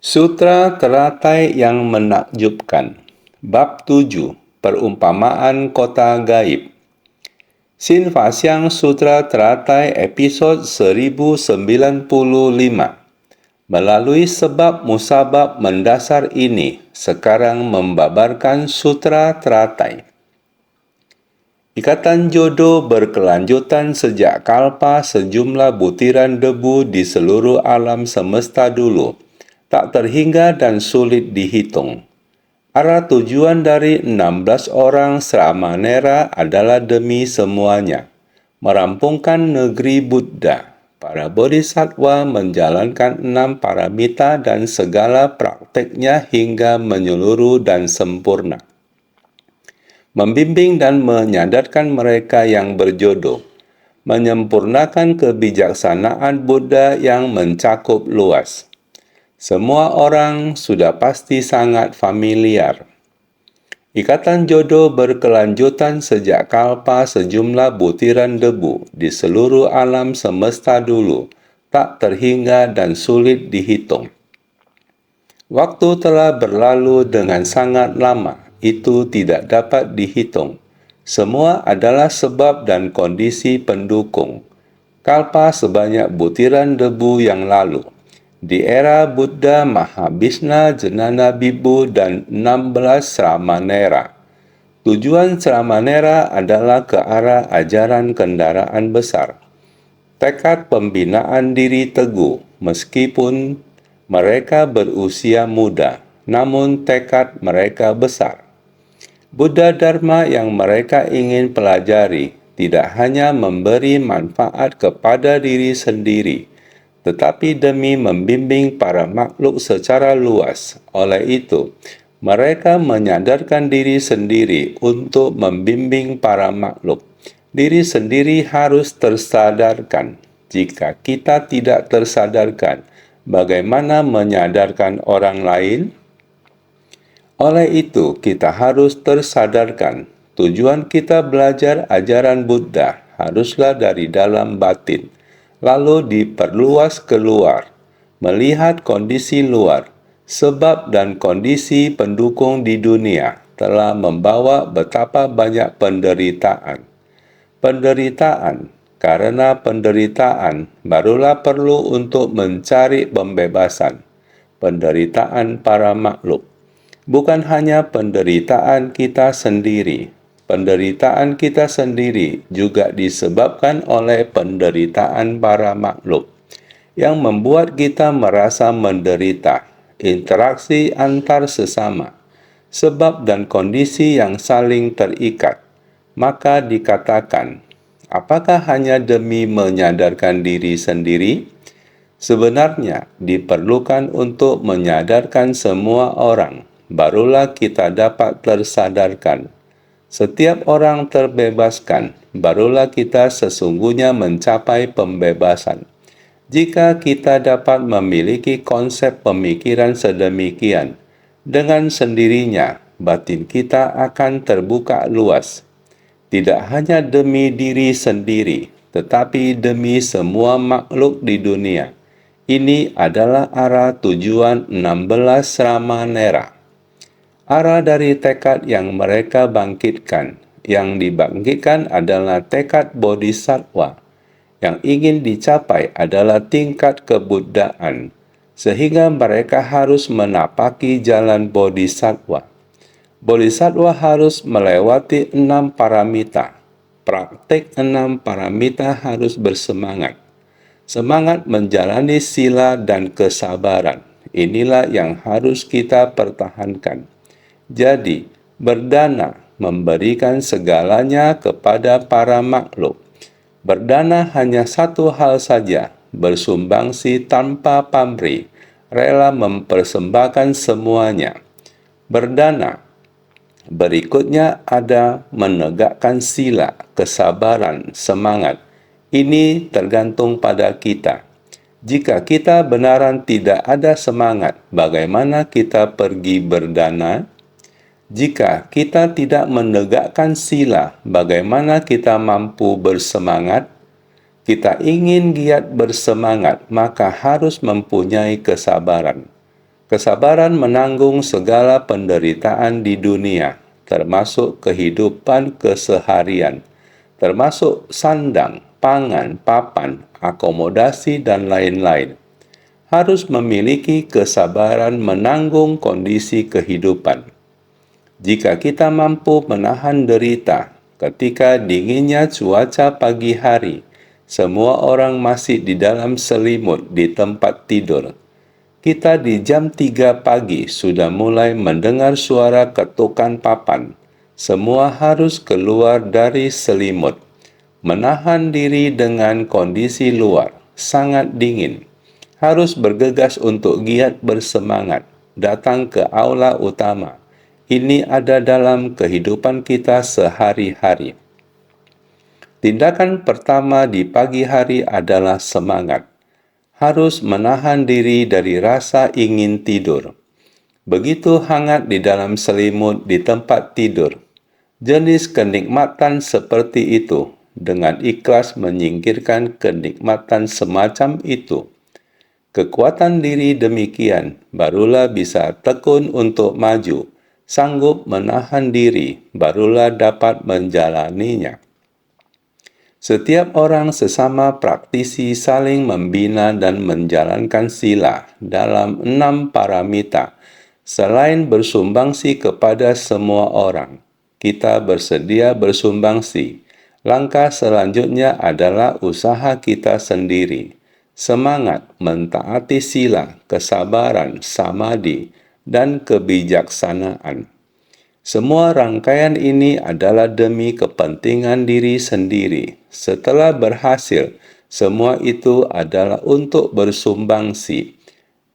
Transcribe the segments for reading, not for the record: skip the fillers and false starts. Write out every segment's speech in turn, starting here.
Sutra Teratai yang Menakjubkan. Bab 7. Perumpamaan Kota Gaib. Sin Fasyang Sutra Teratai episod 1095. Melalui sebab musabab mendasar ini, sekarang membabarkan Sutra Teratai. Ikatan jodoh berkelanjutan sejak kalpa sejumlah butiran debu di seluruh alam semesta dulu, tak terhingga dan sulit dihitung. Arah tujuan dari 16 orang Sramanera adalah demi semuanya, merampungkan negeri Buddha. Para bodhisattva menjalankan 6 paramita dan segala prakteknya hingga menyeluruh dan sempurna. Membimbing dan menyadarkan mereka yang berjodoh, menyempurnakan kebijaksanaan Buddha yang mencakup luas. Semua orang sudah pasti sangat familiar. Ikatan jodoh berkelanjutan sejak kalpa sejumlah butiran debu di seluruh alam semesta dulu, tak terhingga dan sulit dihitung. Waktu telah berlalu dengan sangat lama, itu tidak dapat dihitung. Semua adalah sebab dan kondisi pendukung. Kalpa sebanyak butiran debu yang lalu. Di era Buddha Mahabhisna Jenana Bibu dan 16 Sramanera. Tujuan Sramanera adalah ke arah ajaran kendaraan besar. Tekad pembinaan diri teguh meskipun mereka berusia muda, namun tekad mereka besar. Buddha Dharma yang mereka ingin pelajari tidak hanya memberi manfaat kepada diri sendiri, tetapi demi membimbing para makhluk secara luas. Oleh itu, mereka menyadarkan diri sendiri untuk membimbing para makhluk. Diri sendiri harus tersadarkan. Jika kita tidak tersadarkan, bagaimana menyadarkan orang lain? Oleh itu, kita harus tersadarkan. Tujuan kita belajar ajaran Buddha haruslah dari dalam batin, lalu diperluas keluar, melihat kondisi luar, sebab dan kondisi pendukung di dunia telah membawa betapa banyak penderitaan. Penderitaan, karena penderitaan barulah perlu untuk mencari pembebasan. Penderitaan para makhluk. Bukan hanya penderitaan kita sendiri. Penderitaan kita sendiri juga disebabkan oleh penderitaan para makhluk yang membuat kita merasa menderita. Interaksi antar sesama, sebab dan kondisi yang saling terikat. Maka dikatakan, apakah hanya demi menyadarkan diri sendiri? Sebenarnya diperlukan untuk menyadarkan semua orang. Barulah kita dapat tersadarkan. Setiap orang terbebaskan, barulah kita sesungguhnya mencapai pembebasan. Jika kita dapat memiliki konsep pemikiran sedemikian, dengan sendirinya batin kita akan terbuka luas. Tidak hanya demi diri sendiri, tetapi demi semua makhluk di dunia. Ini adalah arah tujuan 16 Sramanera. Arah dari tekad yang mereka bangkitkan. Yang dibangkitkan adalah tekad bodhisattva. Yang ingin dicapai adalah tingkat kebuddhaan, sehingga mereka harus menapaki jalan bodhisattva. Bodhisattva harus melewati 6 paramita. Praktek 6 paramita harus bersemangat. Semangat menjalani sila dan kesabaran. Inilah yang harus kita pertahankan. Jadi, berdana memberikan segalanya kepada para makhluk. Berdana hanya satu hal saja, bersumbangsi tanpa pamrih, rela mempersembahkan semuanya. Berdana berikutnya ada menegakkan sila, kesabaran, semangat. Ini tergantung pada kita. Jika kita benaran tidak ada semangat, bagaimana kita pergi berdana? Jika kita tidak menegakkan sila, bagaimana kita mampu bersemangat? Kita ingin giat bersemangat, maka harus mempunyai kesabaran. Kesabaran menanggung segala penderitaan di dunia, termasuk kehidupan keseharian, termasuk sandang, pangan, papan, akomodasi, dan lain-lain. Harus memiliki kesabaran menanggung kondisi kehidupan. Jika kita mampu menahan derita ketika dinginnya cuaca pagi hari, semua orang masih di dalam selimut di tempat tidur. Kita di jam 3 pagi sudah mulai mendengar suara ketukan papan. Semua harus keluar dari selimut. Menahan diri dengan kondisi luar, sangat dingin. Harus bergegas untuk giat bersemangat, datang ke aula utama. Ini ada dalam kehidupan kita sehari-hari. Tindakan pertama di pagi hari adalah semangat. Harus menahan diri dari rasa ingin tidur. Begitu hangat di dalam selimut di tempat tidur. Jenis kenikmatan seperti itu, dengan ikhlas menyingkirkan kenikmatan semacam itu. Kekuatan diri demikian, barulah bisa tekun untuk maju. Sanggup menahan diri, barulah dapat menjalaninya. Setiap orang sesama praktisi saling membina dan menjalankan sila dalam 6 paramita. Selain bersumbangsi kepada semua orang, kita bersedia bersumbangsi. Langkah selanjutnya adalah usaha kita sendiri. Semangat mentaati sila, kesabaran, samadhi, dan kebijaksanaan. Semua rangkaian ini adalah demi kepentingan diri sendiri. Setelah berhasil, semua itu adalah untuk bersumbangsi.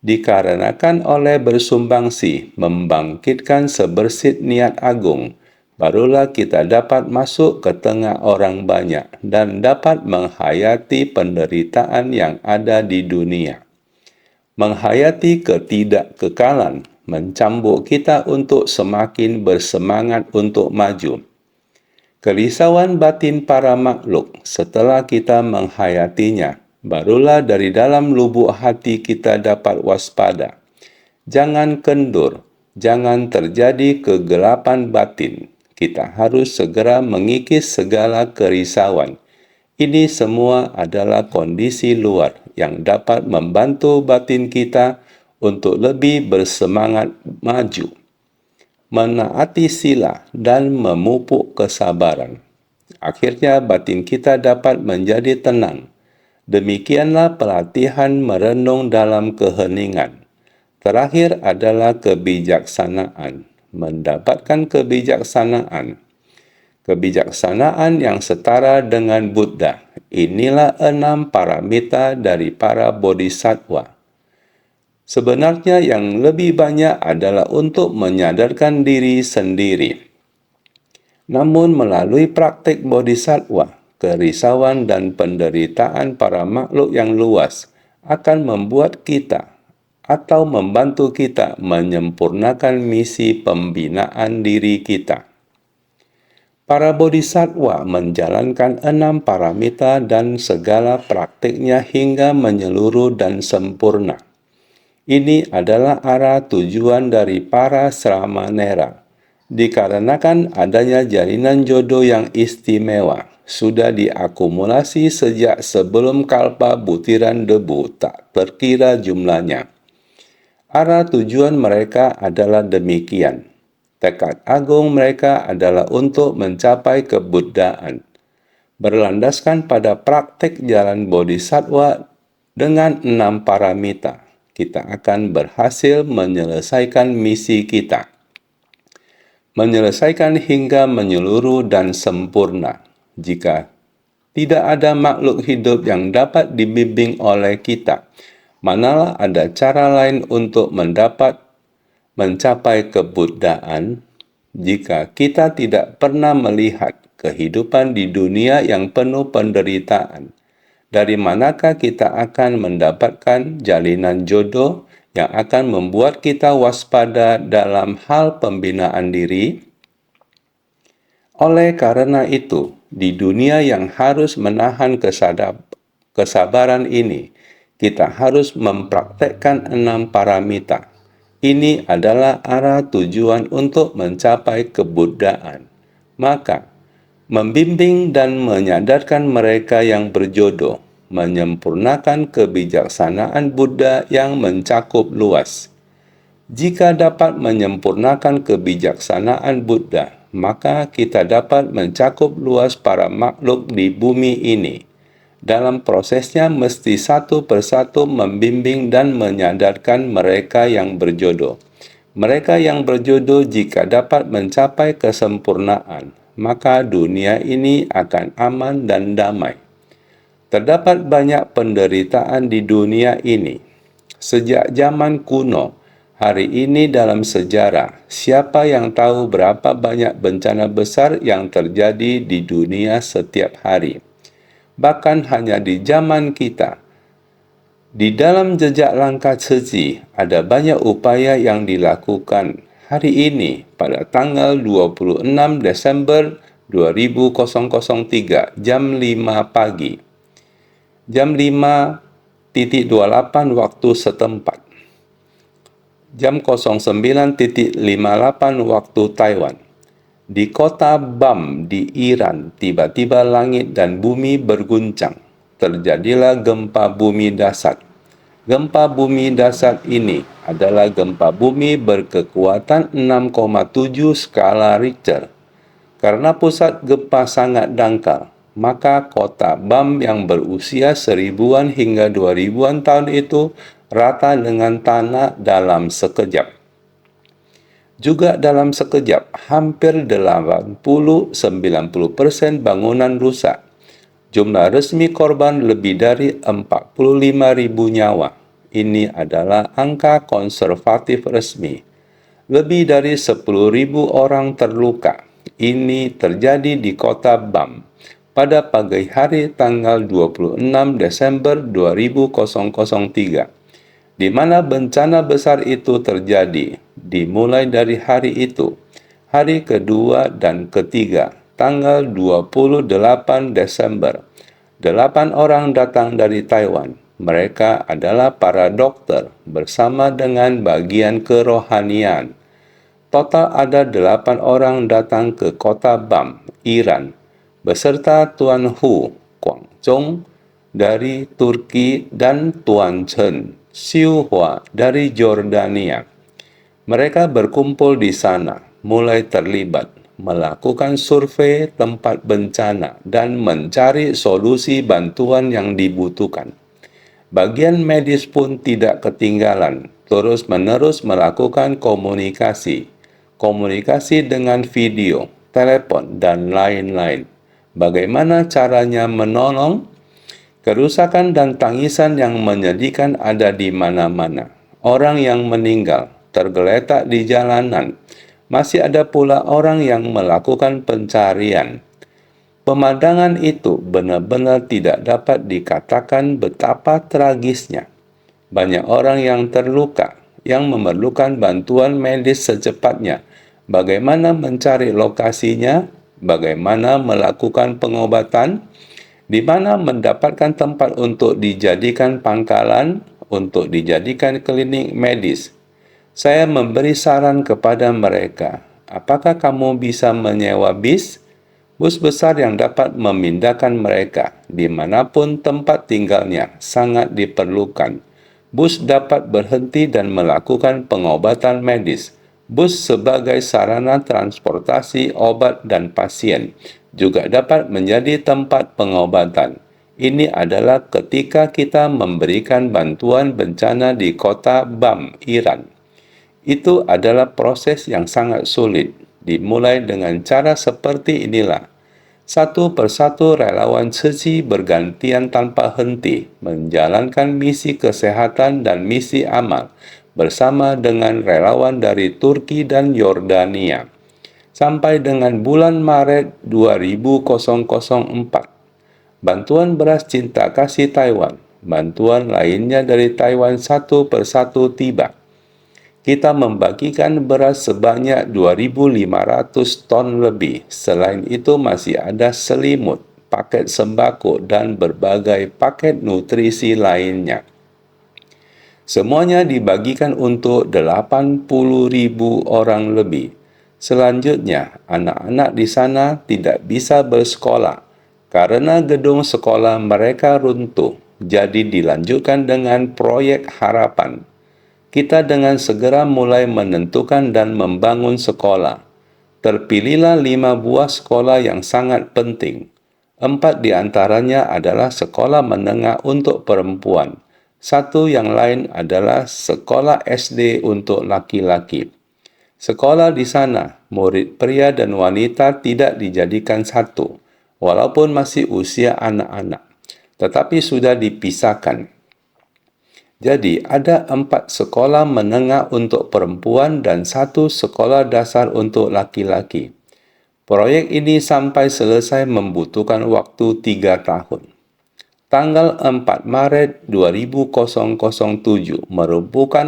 Dikarenakan oleh bersumbangsi membangkitkan sebersit niat agung, barulah kita dapat masuk ke tengah orang banyak dan dapat menghayati penderitaan yang ada di dunia. Menghayati ketidakkekalan mencambuk kita untuk semakin bersemangat untuk maju. Kerisauan batin para makhluk setelah kita menghayatinya, barulah dari dalam lubuk hati kita dapat waspada. Jangan kendur, jangan terjadi kegelapan batin. Kita harus segera mengikis segala kerisauan. Ini semua adalah kondisi luar yang dapat membantu batin kita untuk lebih bersemangat maju, menaati sila, dan memupuk kesabaran. Akhirnya batin kita dapat menjadi tenang. Demikianlah pelatihan merenung dalam keheningan. Terakhir adalah kebijaksanaan. Mendapatkan kebijaksanaan. Kebijaksanaan yang setara dengan Buddha. Inilah 6 paramita dari para bodhisattva. Sebenarnya yang lebih banyak adalah untuk menyadarkan diri sendiri. Namun melalui praktik bodhisattva, kerisauan dan penderitaan para makhluk yang luas akan membuat kita atau membantu kita menyempurnakan misi pembinaan diri kita. Para bodhisattva menjalankan 6 paramita dan segala praktiknya hingga menyeluruh dan sempurna. Ini adalah arah tujuan dari para Sramanera. Dikarenakan adanya jalinan jodoh yang istimewa, sudah diakumulasi sejak sebelum kalpa butiran debu tak terkira jumlahnya. Arah tujuan mereka adalah demikian. Tekad agung mereka adalah untuk mencapai kebuddhaan. Berlandaskan pada praktik jalan bodhisattva dengan 6 paramita, kita akan berhasil menyelesaikan misi kita. Menyelesaikan hingga menyeluruh dan sempurna. Jika tidak ada makhluk hidup yang dapat dibimbing oleh kita, manalah ada cara lain untuk mencapai kebuddhaan jika kita tidak pernah melihat kehidupan di dunia yang penuh penderitaan. Dari manakah kita akan mendapatkan jalinan jodoh yang akan membuat kita waspada dalam hal pembinaan diri? Oleh karena itu, di dunia yang harus menahan kesabaran ini, kita harus mempraktekkan 6 paramita. Ini adalah arah tujuan untuk mencapai kebuddhaan. Maka, membimbing dan menyadarkan mereka yang berjodoh, menyempurnakan kebijaksanaan Buddha yang mencakup luas. Jika dapat menyempurnakan kebijaksanaan Buddha, maka kita dapat mencakup luas para makhluk di bumi ini. Dalam prosesnya mesti satu persatu membimbing dan menyadarkan mereka yang berjodoh. Mereka yang berjodoh jika dapat mencapai kesempurnaan, maka dunia ini akan aman dan damai. Terdapat banyak penderitaan di dunia ini. Sejak zaman kuno, hari ini dalam sejarah, siapa yang tahu berapa banyak bencana besar yang terjadi di dunia setiap hari? Bahkan hanya di zaman kita, di dalam jejak langkah Ceci, ada banyak upaya yang dilakukan hari ini pada tanggal 26 Desember 2003 jam 5 pagi. Jam 5.28 waktu setempat. Jam 09.58 waktu Taiwan. Di kota Bam di Iran, tiba-tiba langit dan bumi berguncang. Terjadilah gempa bumi dasar. Gempa bumi dasar ini adalah gempa bumi berkekuatan 6,7 skala Richter. Karena pusat gempa sangat dangkal, maka kota Bam yang berusia 1000-an hingga 2000-an tahun itu rata dengan tanah dalam sekejap. Juga dalam sekejap, hampir 80-90% bangunan rusak. Jumlah resmi korban lebih dari 45.000 nyawa. Ini adalah angka konservatif resmi. Lebih dari 10.000 orang terluka. Ini terjadi di kota Bam pada pagi hari tanggal 26 Desember 2003. Di mana bencana besar itu terjadi, dimulai dari hari itu, hari kedua dan ketiga, tanggal 28 Desember. 8 orang datang dari Taiwan. Mereka adalah para dokter bersama dengan bagian kerohanian. Total ada 8 orang datang ke kota Bam, Iran, beserta Tuan Hu Guangzhong dari Turki dan Tuan Chen Xiu Hua dari Jordania. Mereka berkumpul di sana, mulai terlibat, melakukan survei tempat bencana dan mencari solusi bantuan yang dibutuhkan. Bagian medis pun tidak ketinggalan, terus-menerus melakukan komunikasi dengan video, telepon, dan lain-lain. Bagaimana caranya menolong? Kerusakan dan tangisan yang menyedihkan ada di mana-mana. Orang yang meninggal, tergeletak di jalanan. Masih ada pula orang yang melakukan pencarian. Pemandangan itu benar-benar tidak dapat dikatakan betapa tragisnya. Banyak orang yang terluka, yang memerlukan bantuan medis secepatnya. Bagaimana mencari lokasinya? Bagaimana melakukan pengobatan? Di mana mendapatkan tempat untuk dijadikan pangkalan, untuk dijadikan klinik medis. Saya memberi saran kepada mereka, apakah kamu bisa menyewa bis? Bus besar yang dapat memindahkan mereka dimanapun tempat tinggalnya sangat diperlukan. Bus dapat berhenti dan melakukan pengobatan medis. Bus sebagai sarana transportasi obat dan pasien juga dapat menjadi tempat pengobatan. Ini adalah ketika kita memberikan bantuan bencana di kota Bam, Iran. Itu adalah proses yang sangat sulit. Dimulai dengan cara seperti inilah. Satu persatu relawan Ceci bergantian tanpa henti menjalankan misi kesehatan dan misi amal bersama dengan relawan dari Turki dan Yordania. Sampai dengan bulan Maret 2004. Bantuan beras cinta kasih Taiwan, bantuan lainnya dari Taiwan satu persatu tiba. Kita membagikan beras sebanyak 2.500 ton lebih. Selain itu masih ada selimut, paket sembako, dan berbagai paket nutrisi lainnya. Semuanya dibagikan untuk 80.000 orang lebih. Selanjutnya, anak-anak di sana tidak bisa bersekolah karena gedung sekolah mereka runtuh. Jadi dilanjutkan dengan proyek harapan. Kita dengan segera mulai menentukan dan membangun sekolah. Terpilihlah 5 buah sekolah yang sangat penting. 4 di antaranya adalah sekolah menengah untuk perempuan. Satu yang lain adalah sekolah SD untuk laki-laki. Sekolah di sana, murid pria dan wanita tidak dijadikan satu, walaupun masih usia anak-anak, tetapi sudah dipisahkan. Jadi, ada 4 sekolah menengah untuk perempuan dan 1 sekolah dasar untuk laki-laki. Proyek ini sampai selesai membutuhkan waktu 3 tahun. Tanggal 4 Maret 2007 merupakan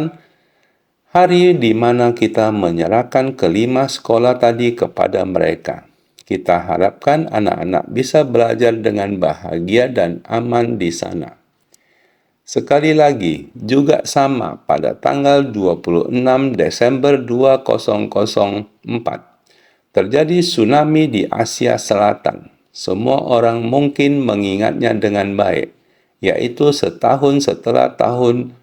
hari di mana kita menyerahkan kelima sekolah tadi kepada mereka. Kita harapkan anak-anak bisa belajar dengan bahagia dan aman di sana. Sekali lagi, juga sama pada tanggal 26 Desember 2004, terjadi tsunami di Asia Selatan. Semua orang mungkin mengingatnya dengan baik, yaitu setahun setelah tahun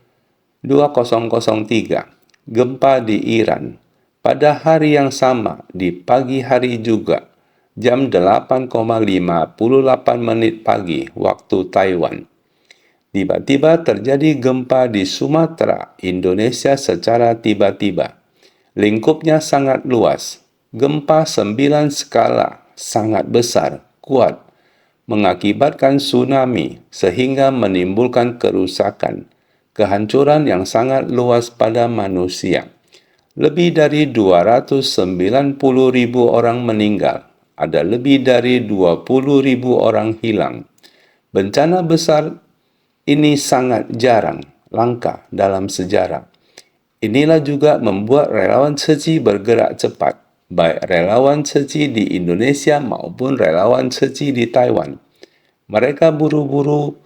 2003, gempa di Iran. Pada hari yang sama, di pagi hari juga, jam 8.58 menit pagi waktu Taiwan. Tiba-tiba terjadi gempa di Sumatera, Indonesia secara tiba-tiba. Lingkupnya sangat luas. Gempa 9 skala, sangat besar, kuat, mengakibatkan tsunami sehingga menimbulkan kerusakan, kehancuran yang sangat luas pada manusia. Lebih dari 290.000 orang meninggal. Ada lebih dari 20.000 orang hilang. Bencana besar ini sangat jarang, langka dalam sejarah. Inilah juga membuat relawan Tze Chi bergerak cepat, baik relawan Tze Chi di Indonesia maupun relawan Tze Chi di Taiwan. Mereka buru-buru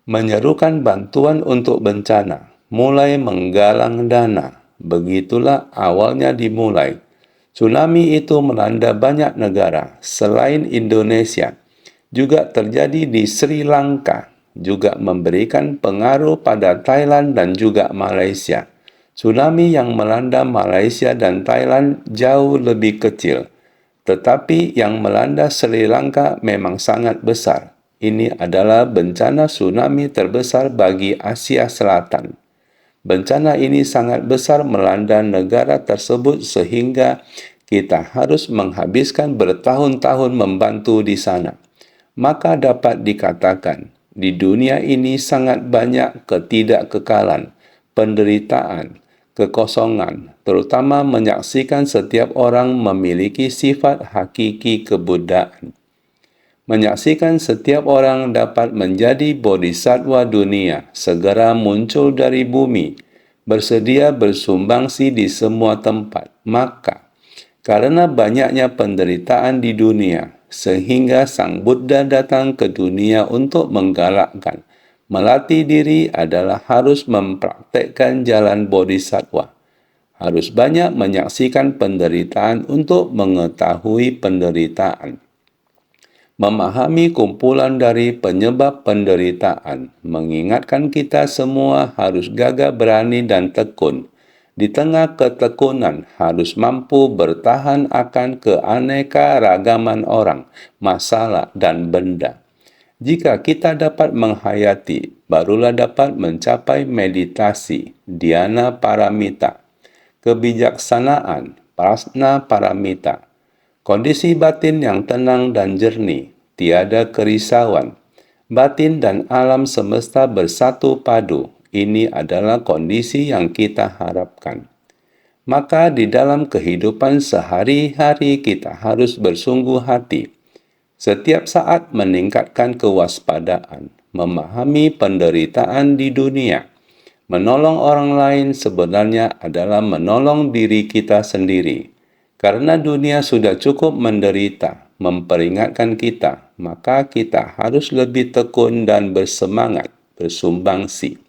menyerukan bantuan untuk bencana, mulai menggalang dana. Begitulah awalnya dimulai. Tsunami itu melanda banyak negara selain Indonesia. Juga terjadi di Sri Lanka, juga memberikan pengaruh pada Thailand dan juga Malaysia. Tsunami yang melanda Malaysia dan Thailand jauh lebih kecil, tetapi yang melanda Sri Lanka memang sangat besar. Ini adalah bencana tsunami terbesar bagi Asia Selatan. Bencana ini sangat besar melanda negara tersebut sehingga kita harus menghabiskan bertahun-tahun membantu di sana. Maka dapat dikatakan, di dunia ini sangat banyak ketidakkekalan, penderitaan, kekosongan, terutama menyaksikan setiap orang memiliki sifat hakiki kebuddhaan. Menyaksikan setiap orang dapat menjadi bodhisattva dunia, segera muncul dari bumi, bersedia bersumbangsi di semua tempat. Maka, karena banyaknya penderitaan di dunia, sehingga Sang Buddha datang ke dunia untuk menggalakkan, melatih diri adalah harus mempraktekkan jalan bodhisattva. Harus banyak menyaksikan penderitaan untuk mengetahui penderitaan. Memahami kumpulan dari penyebab penderitaan, mengingatkan kita semua harus gagah berani dan tekun. Di tengah ketekunan harus mampu bertahan akan keanekaragaman orang, masalah, dan benda. Jika kita dapat menghayati, barulah dapat mencapai meditasi, dhyana paramita, kebijaksanaan, prajna paramita, kondisi batin yang tenang dan jernih, tiada kerisauan. Batin dan alam semesta bersatu padu. Ini adalah kondisi yang kita harapkan. Maka di dalam kehidupan sehari-hari kita harus bersungguh hati. Setiap saat meningkatkan kewaspadaan, memahami penderitaan di dunia. Menolong orang lain sebenarnya adalah menolong diri kita sendiri. Karena dunia sudah cukup menderita, memperingatkan kita, maka kita harus lebih tekun dan bersemangat, bersumbangsi.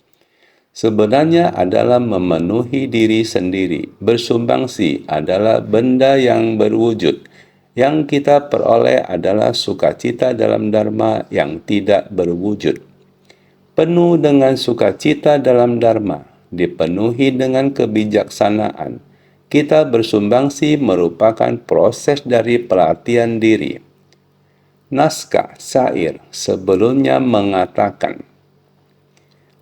sebenarnya adalah memenuhi diri sendiri. Bersumbangsi adalah benda yang berwujud. Yang kita peroleh adalah sukacita dalam Dharma yang tidak berwujud. Penuh dengan sukacita dalam Dharma, dipenuhi dengan kebijaksanaan. Kita bersumbangsi merupakan proses dari pelatihan diri. Naskah syair sebelumnya mengatakan,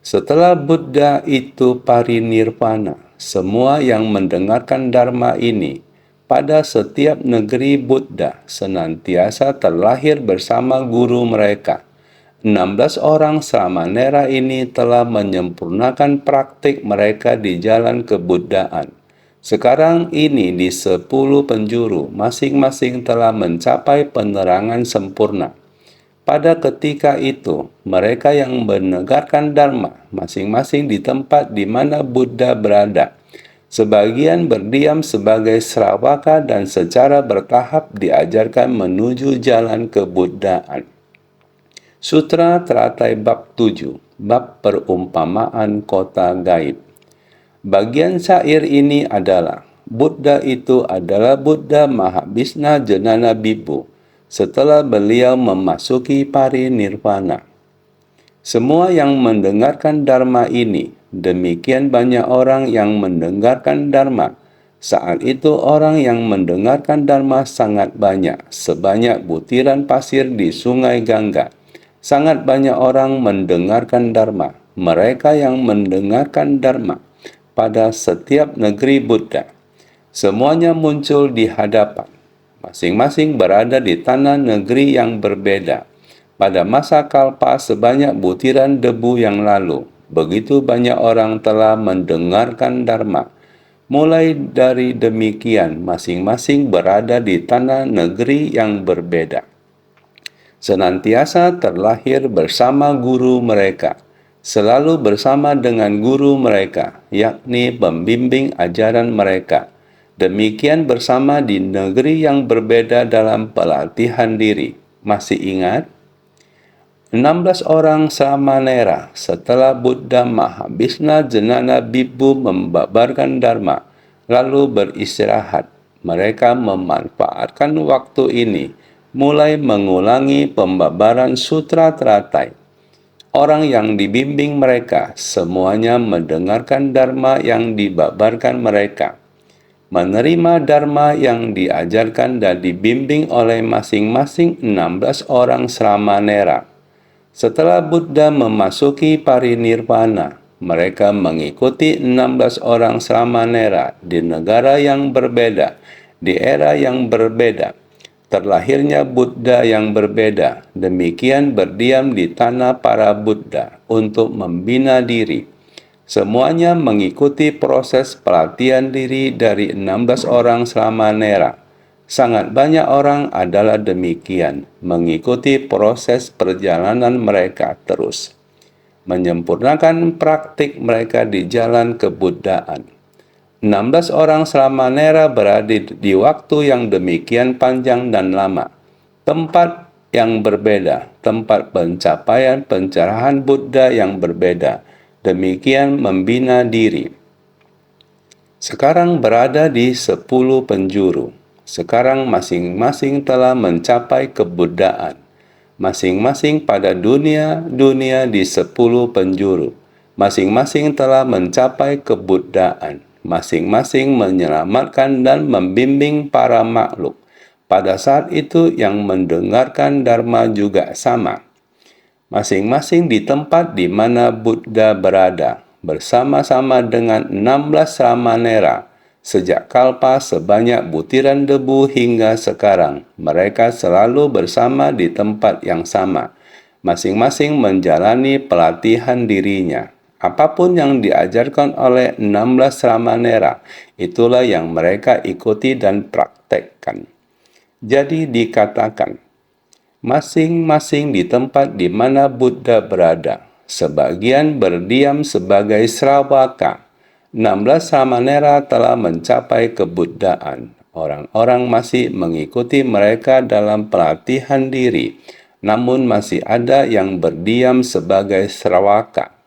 setelah Buddha itu parinirvana, semua yang mendengarkan Dharma ini pada setiap negeri Buddha senantiasa terlahir bersama guru mereka. 16 orang Samanera ini telah menyempurnakan praktik mereka di jalan kebuddhaan. Sekarang ini di 10 penjuru, masing-masing telah mencapai penerangan sempurna. Pada ketika itu, mereka yang mendengarkan Dharma masing-masing di tempat di mana Buddha berada. Sebagian berdiam sebagai Sravaka dan secara bertahap diajarkan menuju jalan kebuddhaan. Sutra Teratai Bab 7, Bab Perumpamaan Kota Gaib. Bagian syair ini adalah, Buddha itu adalah Buddha Mahabhisna Jenana Bibhu setelah beliau memasuki parinirvana. Semua yang mendengarkan Dharma ini, demikian banyak orang yang mendengarkan Dharma. Saat itu orang yang mendengarkan Dharma sangat banyak, sebanyak butiran pasir di sungai Gangga. Sangat banyak orang mendengarkan Dharma. Mereka yang mendengarkan Dharma pada setiap negeri Buddha. Semuanya muncul di hadapan. Masing-masing berada di tanah negeri yang berbeda. Pada masa kalpa sebanyak butiran debu yang lalu, begitu banyak orang telah mendengarkan Dharma. Mulai dari demikian, masing-masing berada di tanah negeri yang berbeda. Senantiasa terlahir bersama guru mereka, selalu bersama dengan guru mereka, yakni pembimbing ajaran mereka. Demikian bersama di negeri yang berbeda dalam pelatihan diri. Masih ingat? 16 orang Samanera setelah Buddha Mahabhisna Jenana Bibhu membabarkan Dharma, lalu beristirahat. Mereka memanfaatkan waktu ini mulai mengulangi pembabaran sutra teratai. Orang yang dibimbing mereka semuanya mendengarkan Dharma yang dibabarkan mereka, menerima Dharma yang diajarkan dan dibimbing oleh masing-masing 16 orang Samanera. Setelah Buddha memasuki parinirvana, mereka mengikuti 16 orang Samanera di negara yang berbeda, di era yang berbeda. Terlahirnya Buddha yang berbeda, demikian berdiam di tanah para Buddha untuk membina diri. Semuanya mengikuti proses pelatihan diri dari 16 orang Samanera. Sangat banyak orang adalah demikian, mengikuti proses perjalanan mereka terus, menyempurnakan praktik mereka di jalan kebuddhaan. 16 orang Samanera berada di waktu yang demikian panjang dan lama, tempat yang berbeda, tempat pencapaian pencerahan Buddha yang berbeda, demikian membina diri. Sekarang berada di 10 penjuru. Sekarang masing-masing telah mencapai kebuddhaan. Masing-masing pada dunia-dunia di 10 penjuru. Masing-masing telah mencapai kebuddhaan. Masing-masing menyelamatkan dan membimbing para makhluk. Pada saat itu yang mendengarkan Dharma juga sama. Masing-masing di tempat di mana Buddha berada, bersama-sama dengan 16 Samanera. Sejak kalpa sebanyak butiran debu hingga sekarang, mereka selalu bersama di tempat yang sama. Masing-masing menjalani pelatihan dirinya. Apapun yang diajarkan oleh 16 Samanera, itulah yang mereka ikuti dan praktekkan. Jadi dikatakan, masing-masing di tempat di mana Buddha berada, sebagian berdiam sebagai Sravaka. 16 Samanera telah mencapai kebuddhaan. Orang-orang masih mengikuti mereka dalam pelatihan diri, namun masih ada yang berdiam sebagai Sravaka,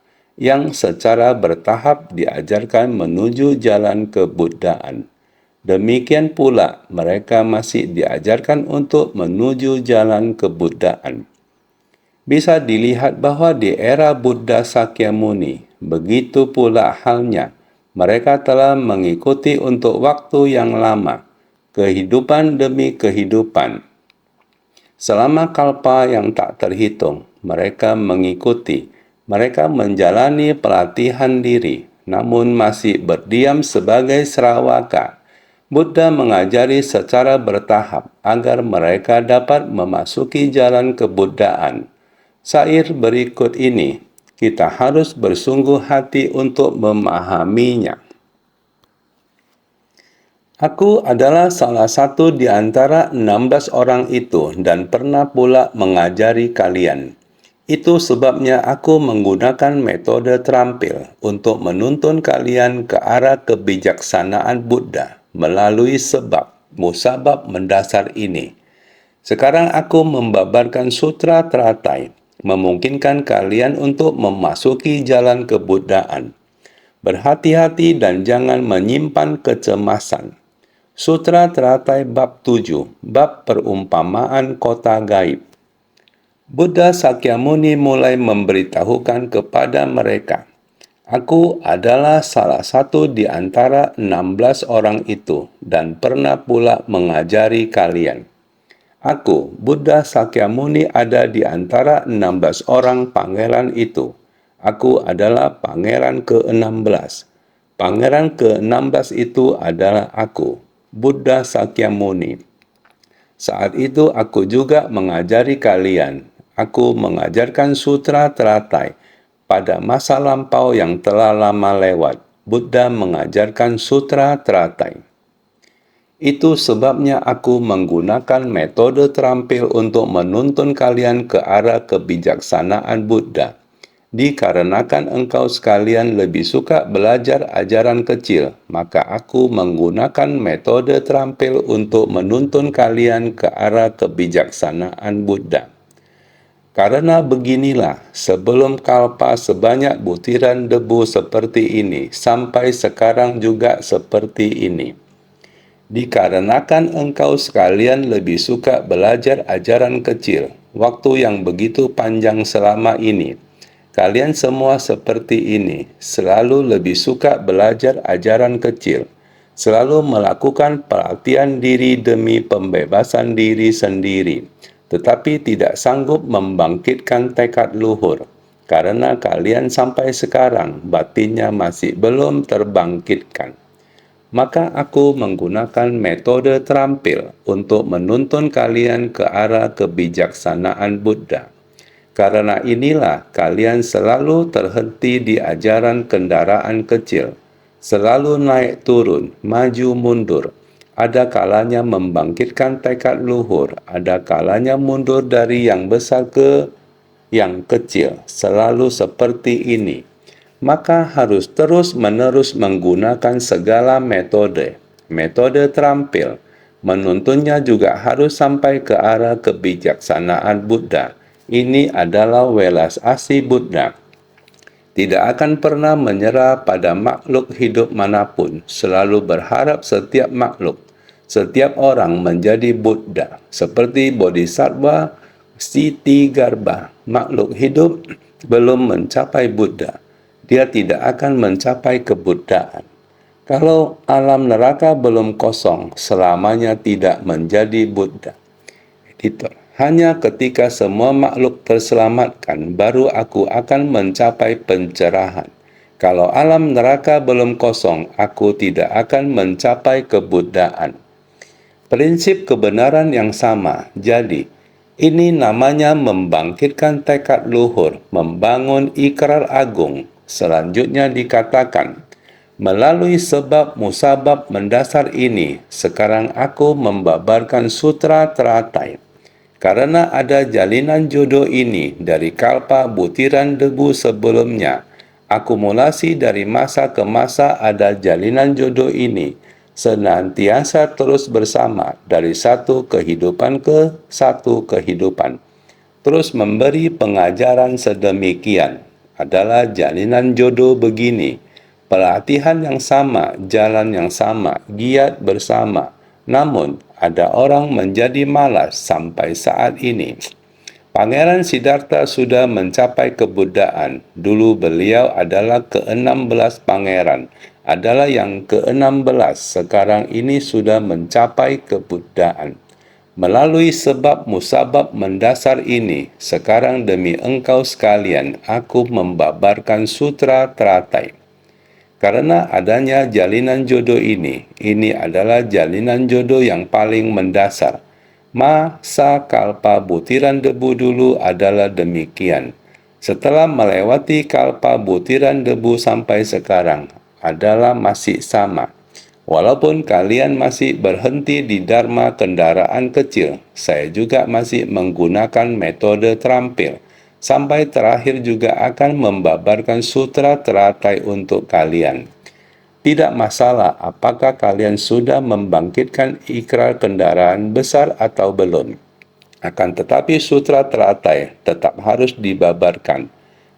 yang secara bertahap diajarkan menuju jalan kebuddhaan. Demikian pula mereka masih diajarkan untuk menuju jalan kebuddhaan. Bisa dilihat bahwa di era Buddha Sakyamuni, begitu pula halnya. Mereka telah mengikuti untuk waktu yang lama, kehidupan demi kehidupan. Selama kalpa yang tak terhitung, mereka mengikuti. Mereka menjalani pelatihan diri, namun masih berdiam sebagai serawaka. Buddha mengajari secara bertahap agar mereka dapat memasuki jalan kebuddhaan. Syair berikut ini, kita harus bersungguh hati untuk memahaminya. Aku adalah salah satu di antara 16 orang itu dan pernah pula mengajari kalian. Itu sebabnya aku menggunakan metode terampil untuk menuntun kalian ke arah kebijaksanaan Buddha melalui sebab, musabab mendasar ini. Sekarang aku membabarkan sutra teratai, memungkinkan kalian untuk memasuki jalan kebuddhaan. Berhati-hati dan jangan menyimpan kecemasan. Sutra Teratai Bab 7, Bab Perumpamaan Kota Gaib. Buddha Sakyamuni mulai memberitahukan kepada mereka, Aku adalah salah satu di antara 16 orang itu dan pernah pula mengajari kalian. Aku, Buddha Sakyamuni, ada di antara 16 orang pangeran itu. Aku adalah pangeran ke-16. Pangeran ke-16 itu adalah aku, Buddha Sakyamuni. Saat itu aku juga mengajari kalian. Aku mengajarkan sutra teratai. Pada masa lampau yang telah lama lewat, Buddha mengajarkan sutra teratai. Itu sebabnya aku menggunakan metode terampil untuk menuntun kalian ke arah kebijaksanaan Buddha. Dikarenakan engkau sekalian lebih suka belajar ajaran kecil, maka aku menggunakan metode terampil untuk menuntun kalian ke arah kebijaksanaan Buddha. Karena beginilah, sebelum kalpa sebanyak butiran debu seperti ini, sampai sekarang juga seperti ini. Dikarenakan engkau sekalian lebih suka belajar ajaran kecil, waktu yang begitu panjang selama ini. Kalian semua seperti ini, selalu lebih suka belajar ajaran kecil, selalu melakukan pelatihan diri demi pembebasan diri sendiri, tetapi tidak sanggup membangkitkan tekad luhur, karena kalian sampai sekarang batinnya masih belum terbangkitkan. Maka aku menggunakan metode terampil untuk menuntun kalian ke arah kebijaksanaan Buddha. Karena inilah kalian selalu terhenti di ajaran kendaraan kecil, selalu naik turun, maju mundur. Ada kalanya membangkitkan tekad luhur, ada kalanya mundur dari yang besar ke yang kecil, selalu seperti ini. Maka harus terus-menerus menggunakan segala metode. Metode terampil, menuntunnya juga harus sampai ke arah kebijaksanaan Buddha. Ini adalah welas asih Buddha. Tidak akan pernah menyerah pada makhluk hidup manapun, selalu berharap setiap makhluk, setiap orang menjadi Buddha, seperti Bodhisattva Siti Garbha. Makhluk hidup belum mencapai Buddha. Dia tidak akan mencapai kebuddhaan. Kalau alam neraka belum kosong, selamanya tidak menjadi Buddha. Editor. Hanya ketika semua makhluk terselamatkan, baru aku akan mencapai pencerahan. Kalau alam neraka belum kosong, aku tidak akan mencapai kebuddhaan. Prinsip kebenaran yang sama. Jadi, ini namanya membangkitkan tekad luhur, membangun ikrar agung. Selanjutnya dikatakan, melalui sebab musabab mendasar ini, sekarang aku membabarkan sutra teratai. Karena ada jalinan jodoh ini dari kalpa butiran debu sebelumnya, akumulasi dari masa ke masa ada jalinan jodoh ini, senantiasa terus bersama dari satu kehidupan ke satu kehidupan. Terus memberi pengajaran sedemikian. adalah jalinan jodoh begini. Pelatihan yang sama, jalan yang sama, giat bersama. Namun, ada orang menjadi malas sampai saat ini. Pangeran Siddhartha sudah mencapai kebuddhaan. Dulu beliau adalah ke-16 pangeran. Adalah yang ke-16. Sekarang ini sudah mencapai kebuddhaan. Melalui sebab musabab mendasar ini, sekarang demi engkau sekalian, aku membabarkan sutra teratai. Karena adanya jalinan jodoh ini adalah jalinan jodoh yang paling mendasar. Masa kalpa butiran debu dulu adalah demikian. Setelah melewati kalpa butiran debu sampai sekarang, adalah masih sama. Walaupun kalian masih berhenti di dharma kendaraan kecil, saya juga masih menggunakan metode terampil. Sampai terakhir juga akan membabarkan sutra teratai untuk kalian. Tidak masalah apakah kalian sudah membangkitkan ikrar kendaraan besar atau belum. Akan tetapi sutra teratai tetap harus dibabarkan.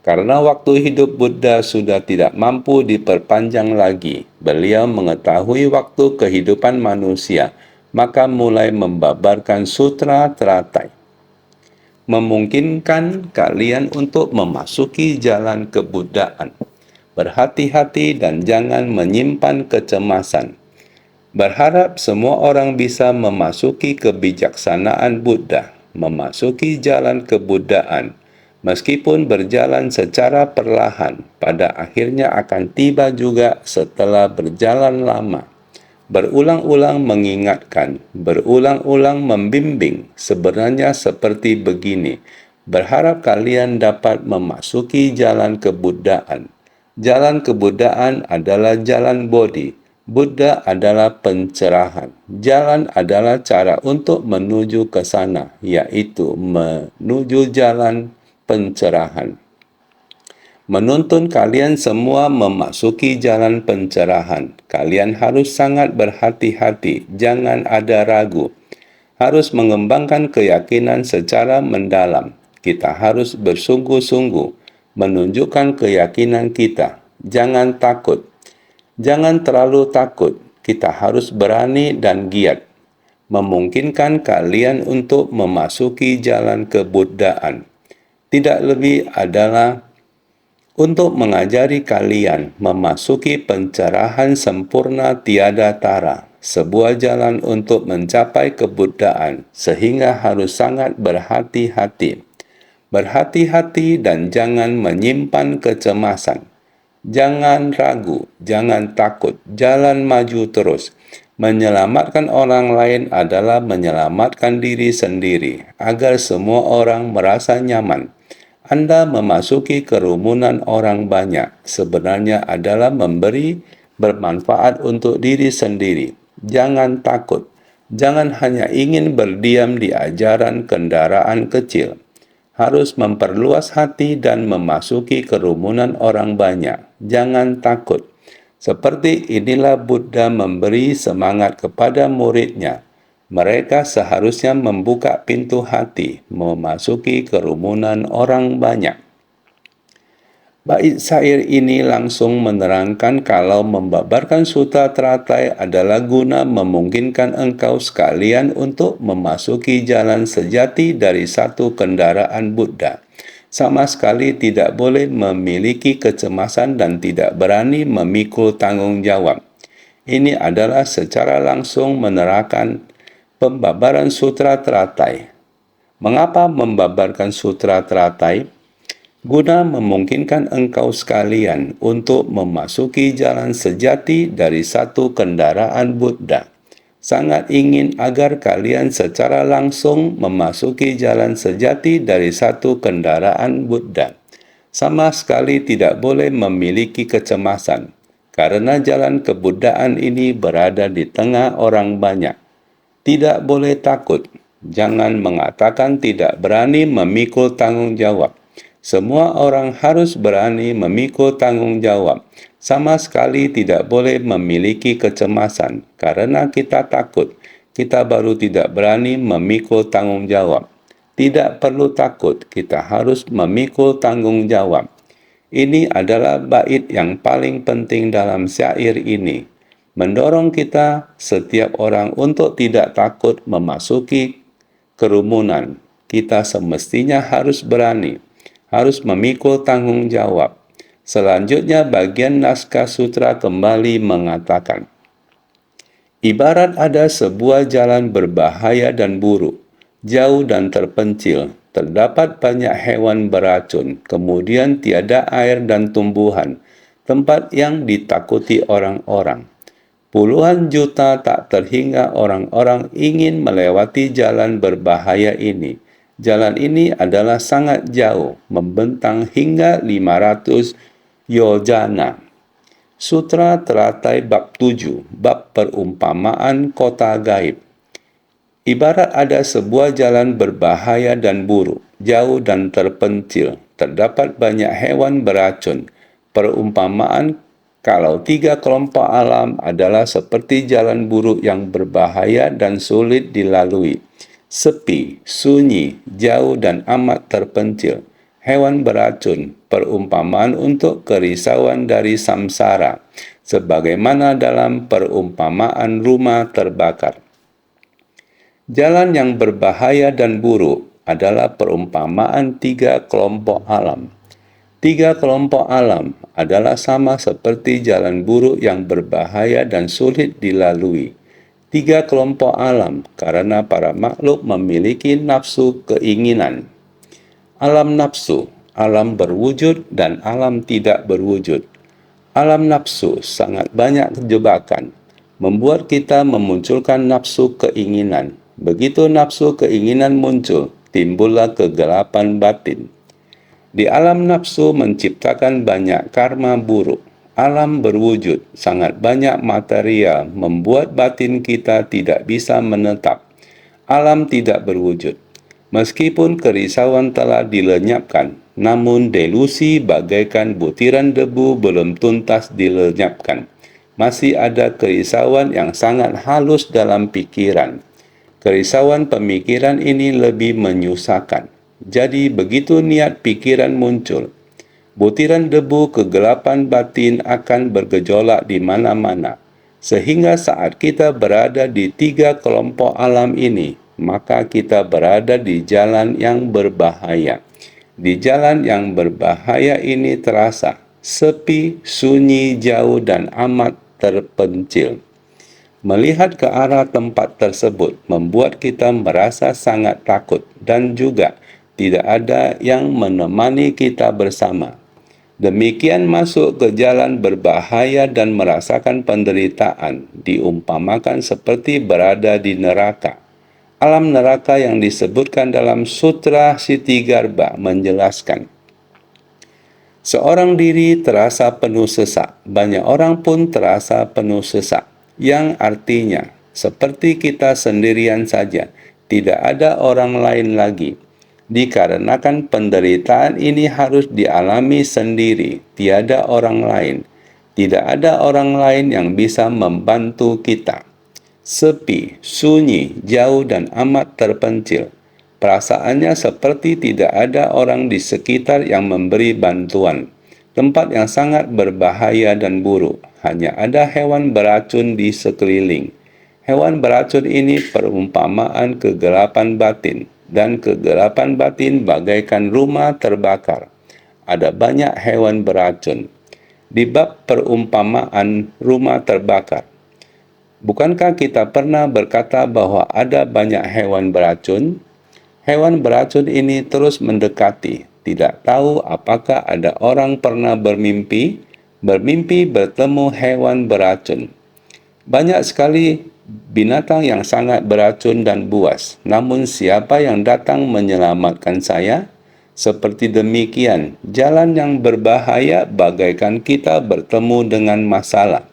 Karena waktu hidup Buddha sudah tidak mampu diperpanjang lagi. Beliau mengetahui waktu kehidupan manusia, maka mulai membabarkan sutra teratai. Memungkinkan kalian untuk memasuki jalan kebuddhaan. Berhati-hati dan jangan menyimpan kecemasan. Berharap semua orang bisa memasuki kebijaksanaan Buddha, memasuki jalan kebuddhaan. Meskipun berjalan secara perlahan, pada akhirnya akan tiba juga setelah berjalan lama. Berulang-ulang mengingatkan, berulang-ulang membimbing, sebenarnya seperti begini. Berharap kalian dapat memasuki jalan kebuddhaan. Jalan kebuddhaan adalah jalan Bodhi. Buddha adalah pencerahan. Jalan adalah cara untuk menuju ke sana, yaitu menuju jalan pencerahan. Menuntun kalian semua memasuki jalan pencerahan. Kalian harus sangat berhati-hati, jangan ada ragu. Harus mengembangkan keyakinan secara mendalam. Kita harus bersungguh-sungguh menunjukkan keyakinan kita. Jangan takut. Jangan terlalu takut. Kita harus berani dan giat. Memungkinkan kalian untuk memasuki jalan kebuddhaan. Tidak lebih adalah untuk mengajari kalian memasuki pencerahan sempurna tiada tara, sebuah jalan untuk mencapai kebuddhaan, sehingga harus sangat berhati-hati. Berhati-hati dan jangan menyimpan kecemasan. Jangan ragu, jangan takut, jalan maju terus. Menyelamatkan orang lain adalah menyelamatkan diri sendiri, agar semua orang merasa nyaman. Anda memasuki kerumunan orang banyak sebenarnya adalah memberi bermanfaat untuk diri sendiri. Jangan takut. Jangan hanya ingin berdiam di ajaran kendaraan kecil. Harus memperluas hati dan memasuki kerumunan orang banyak. Jangan takut. Seperti inilah Buddha memberi semangat kepada muridnya. Mereka seharusnya membuka pintu hati, memasuki kerumunan orang banyak. Bait syair ini langsung menerangkan kalau membabarkan sutra teratai adalah guna memungkinkan engkau sekalian untuk memasuki jalan sejati dari satu kendaraan Buddha. Sama sekali tidak boleh memiliki kecemasan dan tidak berani memikul tanggung jawab. Ini adalah secara langsung menerangkan pembabaran sutra teratai. Mengapa membabarkan sutra teratai? Guna memungkinkan engkau sekalian untuk memasuki jalan sejati dari satu kendaraan Buddha. Sangat ingin agar kalian secara langsung memasuki jalan sejati dari satu kendaraan Buddha. Sama sekali tidak boleh memiliki kecemasan, karena jalan kebuddhaan ini berada di tengah orang banyak. Tidak boleh takut. Jangan mengatakan tidak berani memikul tanggung jawab. Semua orang harus berani memikul tanggung jawab. Sama sekali tidak boleh memiliki kecemasan. Karena kita takut, kita baru tidak berani memikul tanggung jawab. Tidak perlu takut, kita harus memikul tanggung jawab. Ini adalah bait yang paling penting dalam syair ini, mendorong kita setiap orang untuk tidak takut memasuki kerumunan. Kita semestinya harus berani, harus memikul tanggung jawab. Selanjutnya bagian naskah sutra kembali mengatakan, ibarat ada sebuah jalan berbahaya dan buruk, jauh dan terpencil, terdapat banyak hewan beracun, kemudian tiada air dan tumbuhan, tempat yang ditakuti orang-orang. Puluhan juta tak terhingga orang-orang ingin melewati jalan berbahaya ini. Jalan ini adalah sangat jauh, membentang hingga 500 yojana. Sutra Teratai Bab 7, Bab Perumpamaan Kota Gaib. Ibarat ada sebuah jalan berbahaya dan buruk, jauh dan terpencil, terdapat banyak hewan beracun. Perumpamaan kalau 3 kelompok alam adalah seperti jalan buruk yang berbahaya dan sulit dilalui. Sepi, sunyi, jauh dan amat terpencil. Hewan beracun, perumpamaan untuk kerisauan dari samsara, sebagaimana dalam perumpamaan rumah terbakar. Jalan yang berbahaya dan buruk adalah perumpamaan 3 kelompok alam. 3 kelompok alam adalah sama seperti jalan buruk yang berbahaya dan sulit dilalui. 3 kelompok alam karena para makhluk memiliki nafsu keinginan. Alam nafsu, alam berwujud dan alam tidak berwujud. Alam nafsu sangat banyak jebakan, membuat kita memunculkan nafsu keinginan. Begitu nafsu keinginan muncul, timbullah kegelapan batin. Di alam nafsu menciptakan banyak karma buruk. Alam berwujud, sangat banyak material, membuat batin kita tidak bisa menetap. Alam tidak berwujud. Meskipun kerisauan telah dilenyapkan, namun delusi bagaikan butiran debu belum tuntas dilenyapkan. Masih ada kerisauan yang sangat halus dalam pikiran. Kerisauan pemikiran ini lebih menyusahkan. Jadi begitu niat pikiran muncul, butiran debu kegelapan batin akan bergejolak di mana-mana. Sehingga saat kita berada di 3 kelompok alam ini, maka kita berada di jalan yang berbahaya. Di jalan yang berbahaya ini terasa sepi, sunyi, jauh, dan amat terpencil. Melihat ke arah tempat tersebut membuat kita merasa sangat takut dan juga tidak ada yang menemani kita bersama. Demikian masuk ke jalan berbahaya dan merasakan penderitaan, diumpamakan seperti berada di neraka. Alam neraka yang disebutkan dalam Sutra Sitigarbha menjelaskan, seorang diri terasa penuh sesak, banyak orang pun terasa penuh sesak, yang artinya seperti kita sendirian saja, tidak ada orang lain lagi. Dikarenakan penderitaan ini harus dialami sendiri, tiada orang lain. Tidak ada orang lain yang bisa membantu kita. Sepi, sunyi, jauh dan amat terpencil. Perasaannya seperti tidak ada orang di sekitar yang memberi bantuan. Tempat yang sangat berbahaya dan buruk. Hanya ada hewan beracun di sekeliling. Hewan beracun ini perumpamaan kegelapan batin. Dan kegelapan batin bagaikan rumah terbakar. Ada banyak hewan beracun. Di bab perumpamaan rumah terbakar, bukankah kita pernah berkata bahwa ada banyak hewan beracun? Hewan beracun ini terus mendekati. Tidak tahu apakah ada orang pernah bermimpi bertemu hewan beracun. Banyak sekali binatang yang sangat beracun dan buas. Namun siapa yang datang menyelamatkan saya? Seperti demikian, jalan yang berbahaya bagaikan kita bertemu dengan masalah.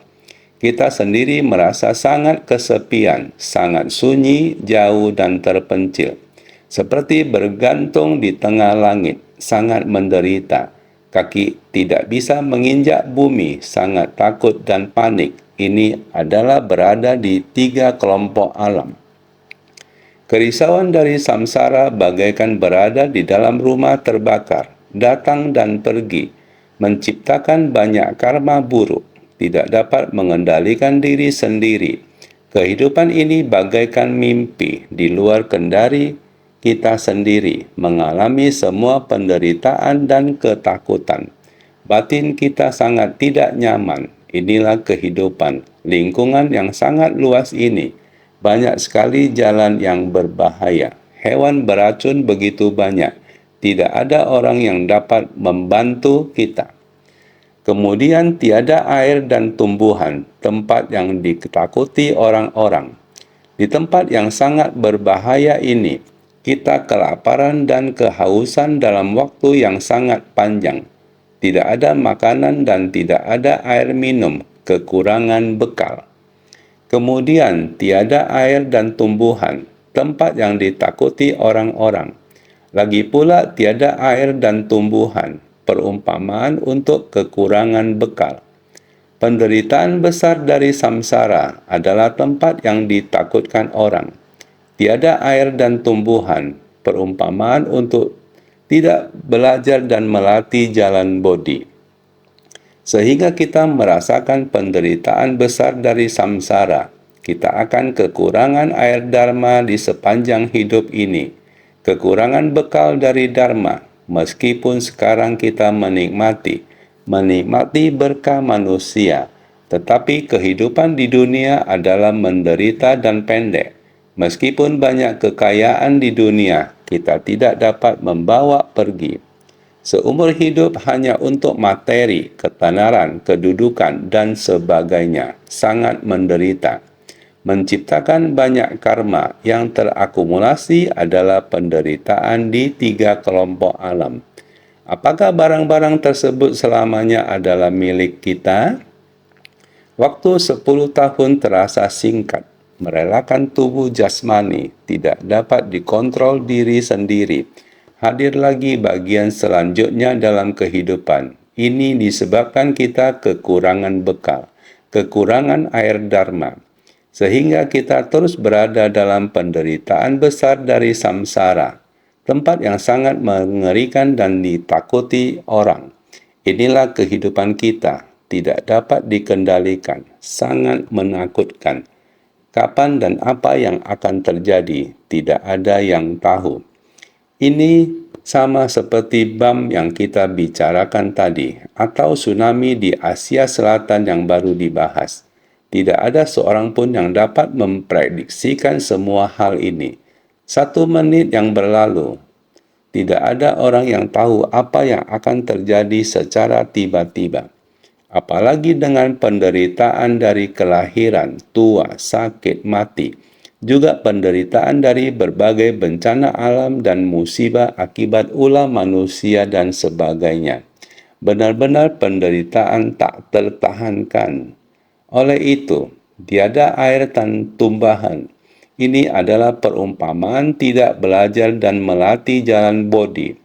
Kita sendiri merasa sangat kesepian, sangat sunyi, jauh dan terpencil. Seperti bergantung di tengah langit, sangat menderita. Kaki tidak bisa menginjak bumi, sangat takut dan panik. Ini adalah berada di 3 kelompok alam. Kerisauan dari samsara bagaikan berada di dalam rumah terbakar, datang dan pergi. menciptakan banyak karma buruk, tidak dapat mengendalikan diri sendiri. Kehidupan ini bagaikan mimpi di luar kendali kita sendiri, mengalami semua penderitaan dan ketakutan. Batin kita sangat tidak nyaman. Inilah kehidupan. Lingkungan yang sangat luas ini. Banyak sekali jalan yang berbahaya. Hewan beracun begitu banyak. Tidak ada orang yang dapat membantu kita. Kemudian tiada air dan tumbuhan, tempat yang ditakuti orang-orang. Di tempat yang sangat berbahaya ini, kita kelaparan dan kehausan dalam waktu yang sangat panjang. Tidak ada makanan dan tidak ada air minum, kekurangan bekal. Kemudian tiada air dan tumbuhan, tempat yang ditakuti orang-orang. Lagi pula tiada air dan tumbuhan, perumpamaan untuk kekurangan bekal. Penderitaan besar dari samsara adalah tempat yang ditakutkan orang. Tiada air dan tumbuhan, perumpamaan untuk tidak belajar dan melatih jalan bodi. Sehingga kita merasakan penderitaan besar dari samsara. Kita akan kekurangan air dharma di sepanjang hidup ini. Kekurangan bekal dari dharma, meskipun sekarang kita menikmati berkah manusia. Tetapi kehidupan di dunia adalah menderita dan pendek. Meskipun banyak kekayaan di dunia, kita tidak dapat membawa pergi. Seumur hidup hanya untuk materi, ketenaran, kedudukan, dan sebagainya. Sangat menderita. Menciptakan banyak karma yang terakumulasi adalah penderitaan di 3 kelompok alam. Apakah barang-barang tersebut selamanya adalah milik kita? Waktu 10 tahun terasa singkat. Merelakan tubuh jasmani, tidak dapat dikontrol diri sendiri. Hadir lagi bagian selanjutnya dalam kehidupan. Ini disebabkan kita kekurangan bekal, kekurangan air dharma. Sehingga kita terus berada dalam penderitaan besar dari samsara, tempat yang sangat mengerikan dan ditakuti orang. Inilah kehidupan kita, tidak dapat dikendalikan, sangat menakutkan. Kapan dan apa yang akan terjadi, tidak ada yang tahu. Ini sama seperti bom yang kita bicarakan tadi, atau tsunami di Asia Selatan yang baru dibahas. Tidak ada seorang pun yang dapat memprediksikan semua hal ini. 1 menit yang berlalu, tidak ada orang yang tahu apa yang akan terjadi secara tiba-tiba. Apalagi dengan penderitaan dari kelahiran, tua, sakit, mati. Juga penderitaan dari berbagai bencana alam dan musibah akibat ulah manusia dan sebagainya. Benar-benar penderitaan tak tertahankan. Oleh itu, tiada air dan tumbuhan. Ini adalah perumpamaan tidak belajar dan melatih jalan bodi.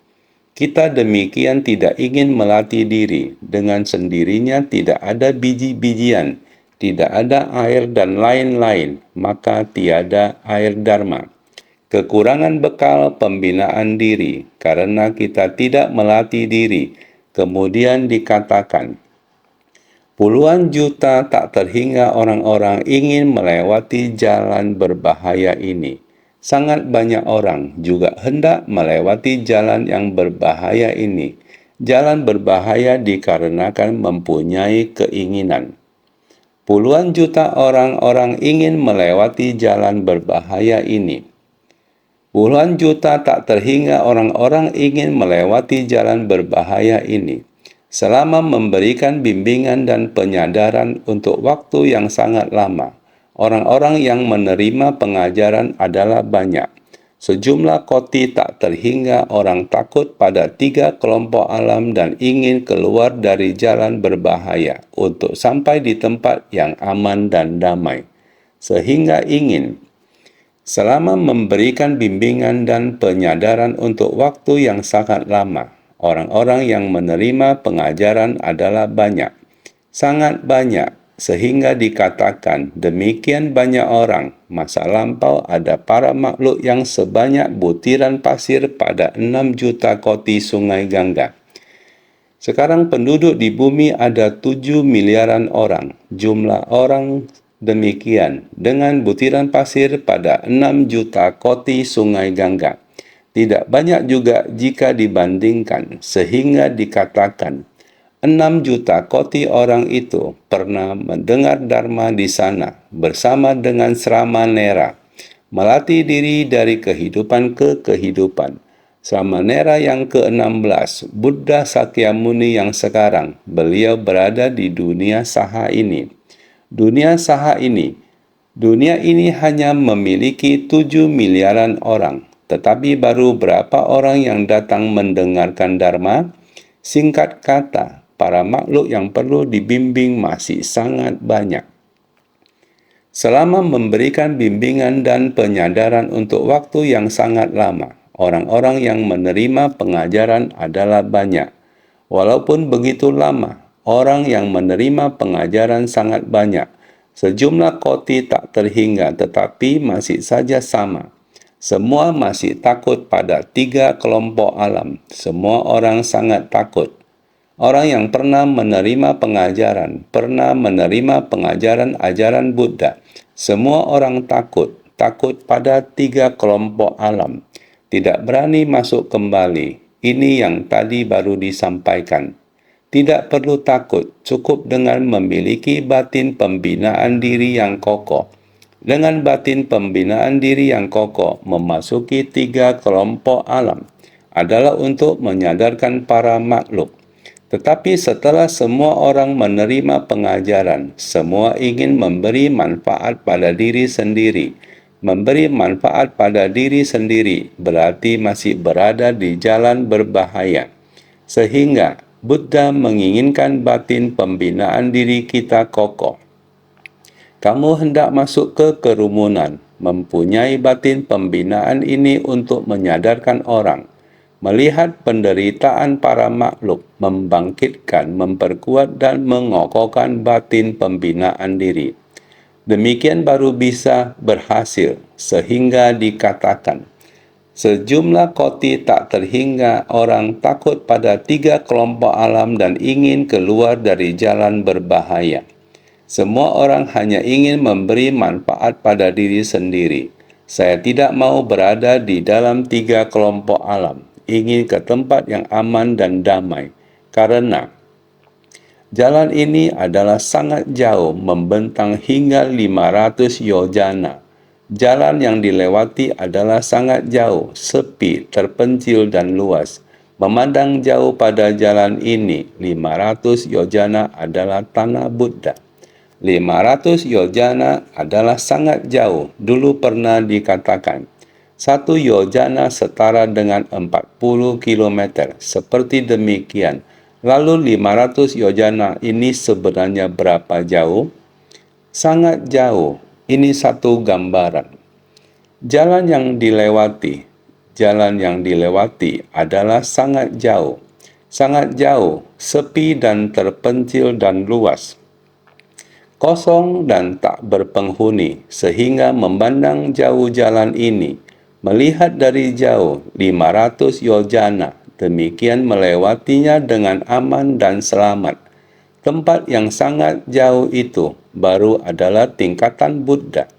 Kita demikian tidak ingin melatih diri. Dengan sendirinya tidak ada biji-bijian, tidak ada air dan lain-lain, maka tiada air dharma. Kekurangan bekal pembinaan diri karena kita tidak melatih diri. Kemudian dikatakan, puluhan juta tak terhingga orang-orang ingin melewati jalan berbahaya ini. Sangat banyak orang juga hendak melewati jalan yang berbahaya ini. Jalan berbahaya dikarenakan mempunyai keinginan. Puluhan juta orang-orang ingin melewati jalan berbahaya ini. Puluhan juta tak terhingga orang-orang ingin melewati jalan berbahaya ini. Selama memberikan bimbingan dan penyadaran untuk waktu yang sangat lama, orang-orang yang menerima pengajaran adalah banyak. Sejumlah koti tak terhingga orang takut pada 3 kelompok alam dan ingin keluar dari jalan berbahaya untuk sampai di tempat yang aman dan damai. Sehingga ingin, selama memberikan bimbingan dan penyadaran untuk waktu yang sangat lama, orang-orang yang menerima pengajaran adalah banyak, sangat banyak, sehingga dikatakan demikian banyak orang. Masa lampau ada para makhluk yang sebanyak butiran pasir pada 6 juta koti sungai Gangga. Sekarang penduduk di bumi ada 7 miliaran orang. Jumlah orang demikian dengan butiran pasir pada 6 juta koti sungai Gangga. Tidak banyak juga jika dibandingkan, sehingga dikatakan 6 juta koti orang itu pernah mendengar Dharma di sana bersama dengan Sramanera, melatih diri dari kehidupan ke kehidupan. Sramanera yang ke-16, Buddha Sakyamuni yang sekarang, beliau berada di dunia saha ini. Dunia ini hanya memiliki 7 miliaran orang. Tetapi baru berapa orang yang datang mendengarkan Dharma? Singkat kata, para makhluk yang perlu dibimbing masih sangat banyak. Selama memberikan bimbingan dan penyadaran untuk waktu yang sangat lama, orang-orang yang menerima pengajaran adalah banyak. Walaupun begitu lama, orang yang menerima pengajaran sangat banyak. Sejumlah koti tak terhingga tetapi masih saja sama. Semua masih takut pada 3 kelompok alam. Semua orang sangat takut. Orang yang pernah menerima pengajaran ajaran Buddha. Semua orang takut pada 3 kelompok alam. Tidak berani masuk kembali. Ini yang tadi baru disampaikan. Tidak perlu takut, cukup dengan memiliki batin pembinaan diri yang kokoh. Dengan batin pembinaan diri yang kokoh, memasuki 3 kelompok alam adalah untuk menyadarkan para makhluk. Tetapi setelah semua orang menerima pengajaran, semua ingin memberi manfaat pada diri sendiri. Memberi manfaat pada diri sendiri berarti masih berada di jalan berbahaya. Sehingga Buddha menginginkan batin pembinaan diri kita kokoh. Kamu hendak masuk ke kerumunan, mempunyai batin pembinaan ini untuk menyadarkan orang. Melihat penderitaan para makhluk, membangkitkan, memperkuat dan mengokohkan batin pembinaan diri. Demikian baru bisa berhasil, sehingga dikatakan, sejumlah koti tak terhingga orang takut pada 3 kelompok alam dan ingin keluar dari jalan berbahaya. Semua orang hanya ingin memberi manfaat pada diri sendiri. Saya tidak mau berada di dalam 3 kelompok alam. Ingin ke tempat yang aman dan damai. Karena jalan ini adalah sangat jauh, membentang hingga 500 yojana. Jalan yang dilewati adalah sangat jauh, sepi, terpencil dan luas. Memandang jauh pada jalan ini, 500 yojana adalah tanah Buddha. 500 yojana adalah sangat jauh. Dulu pernah dikatakan, 1 yojana setara dengan 40 km. Seperti demikian. Lalu 500 yojana ini sebenarnya berapa jauh? Sangat jauh. Ini satu gambaran. Jalan yang dilewati adalah sangat jauh. Sangat jauh, sepi dan terpencil dan luas. Kosong dan tak berpenghuni, sehingga memandang jauh jalan ini. Melihat dari jauh 500 yojana, demikian melewatinya dengan aman dan selamat. Tempat yang sangat jauh itu baru adalah tingkatan Buddha.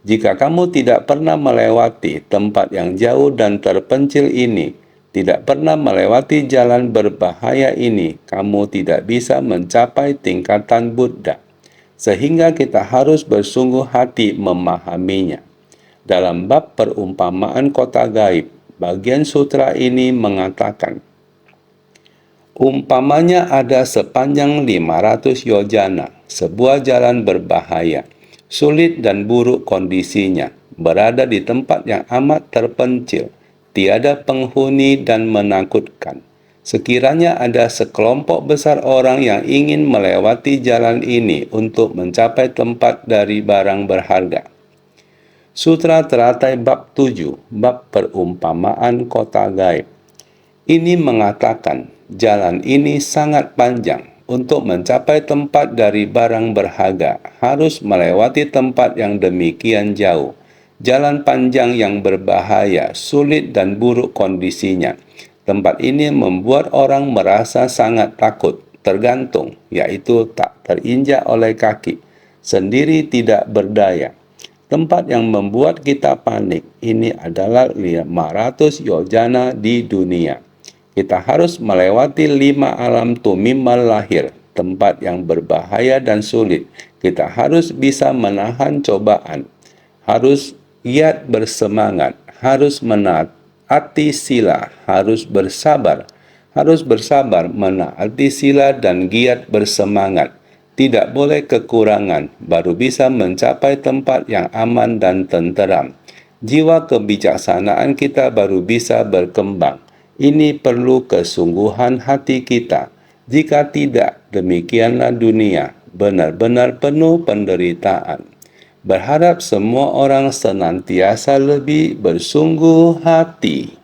Jika kamu tidak pernah melewati tempat yang jauh dan terpencil ini, tidak pernah melewati jalan berbahaya ini, kamu tidak bisa mencapai tingkatan Buddha. Sehingga kita harus bersungguh hati memahaminya. Dalam bab perumpamaan kota gaib, bagian sutra ini mengatakan, umpamanya ada sepanjang 500 yojana, sebuah jalan berbahaya, sulit dan buruk kondisinya, berada di tempat yang amat terpencil, tiada penghuni dan menakutkan. Sekiranya ada sekelompok besar orang yang ingin melewati jalan ini untuk mencapai tempat dari barang berharga. Sutra Teratai Bab 7, Bab Perumpamaan Kota Gaib. Ini mengatakan, jalan ini sangat panjang. Untuk mencapai tempat dari barang berharga, harus melewati tempat yang demikian jauh. Jalan panjang yang berbahaya, sulit dan buruk kondisinya. Tempat ini membuat orang merasa sangat takut, tergantung, yaitu tak terinjak oleh kaki, sendiri tidak berdaya. Tempat yang membuat kita panik ini adalah 500 yojana di dunia. Kita harus melewati 5 alam tumimal lahir, tempat yang berbahaya dan sulit. Kita harus bisa menahan cobaan, harus giat bersemangat, harus menaati sila, harus bersabar menaati sila dan giat bersemangat. Tidak boleh kekurangan, baru bisa mencapai tempat yang aman dan tenteram. Jiwa kebijaksanaan kita baru bisa berkembang. Ini perlu kesungguhan hati kita. Jika tidak, demikianlah dunia, benar-benar penuh penderitaan. Berharap semua orang senantiasa lebih bersungguh hati.